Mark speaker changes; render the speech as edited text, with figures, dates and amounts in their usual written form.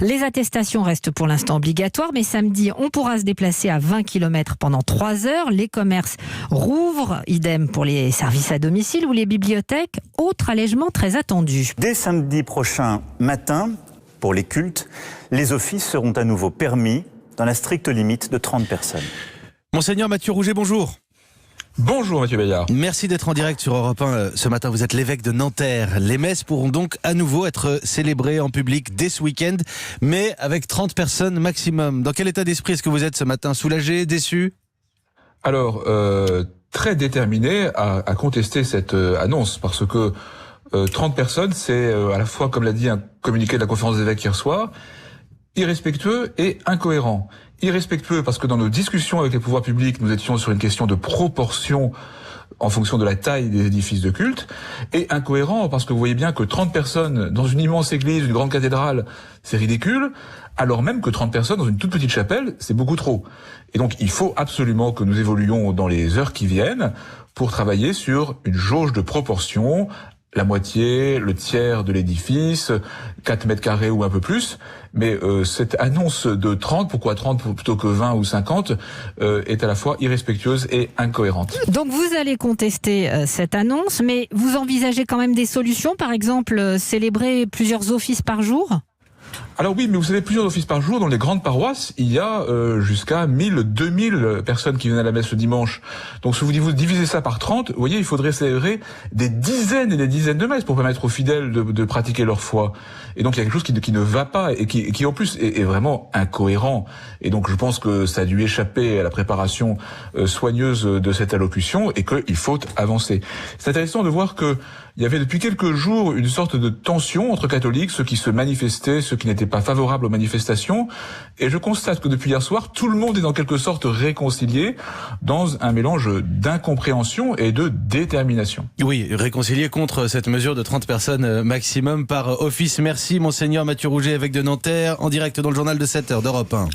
Speaker 1: Les attestations restent pour l'instant obligatoires, mais samedi, on pourra se déplacer à 20 km pendant 3 heures. Les commerces rouvrent, idem pour les services à domicile ou les bibliothèques. Autre allègement très attendu.
Speaker 2: Dès samedi prochain matin, pour les cultes, les offices seront à nouveau permis dans la stricte limite de 30 personnes.
Speaker 3: Monseigneur Mathieu Rouget, bonjour.
Speaker 4: Bonjour Mathieu Bayard.
Speaker 3: Merci d'être en direct sur Europe 1 ce matin. Vous êtes l'évêque de Nanterre. Les messes pourront donc à nouveau être célébrées en public dès ce week-end, mais avec 30 personnes maximum. Dans quel état d'esprit est-ce que vous êtes ce matin? Soulagé, déçu?
Speaker 4: Alors, très déterminé à contester cette annonce, parce que 30 personnes, c'est à la fois, comme l'a dit un communiqué de la conférence des évêques hier soir, irrespectueux et incohérent. Irrespectueux parce que dans nos discussions avec les pouvoirs publics, nous étions sur une question de proportion en fonction de la taille des édifices de culte, et incohérent parce que vous voyez bien que 30 personnes dans une immense église, une grande cathédrale, c'est ridicule, alors même que 30 personnes dans une toute petite chapelle, c'est beaucoup trop. Et donc il faut absolument que nous évoluions dans les heures qui viennent pour travailler sur une jauge de proportion, la moitié, le tiers de l'édifice, 4 mètres carrés ou un peu plus. Mais cette annonce de 30, pourquoi 30 plutôt que 20 ou 50, est à la fois irrespectueuse et incohérente.
Speaker 1: Donc vous allez contester cette annonce, mais vous envisagez quand même des solutions, par exemple célébrer plusieurs offices par jour ?
Speaker 4: Alors oui, mais vous savez, plusieurs offices par jour, dans les grandes paroisses, il y a jusqu'à 1000, 2000 personnes qui viennent à la messe le dimanche. Donc si vous divisez ça par 30, vous voyez, il faudrait célébrer des dizaines et des dizaines de messes pour permettre aux fidèles de pratiquer leur foi. Et donc il y a quelque chose qui ne va pas et qui en plus est vraiment incohérent. Et donc je pense que ça a dû échapper à la préparation soigneuse de cette allocution et qu'il faut avancer. C'est intéressant de voir que il y avait depuis quelques jours une sorte de tension entre catholiques, ceux qui se manifestaient, ceux qui n'étaient pas favorables aux manifestations. Et je constate que depuis hier soir, tout le monde est en quelque sorte réconcilié dans un mélange d'incompréhension et de détermination.
Speaker 3: Oui, réconcilié contre cette mesure de 30 personnes maximum par office. Merci Monseigneur Mathieu Rouget, évêque de Nanterre, en direct dans le journal de 7h d'Europe 1.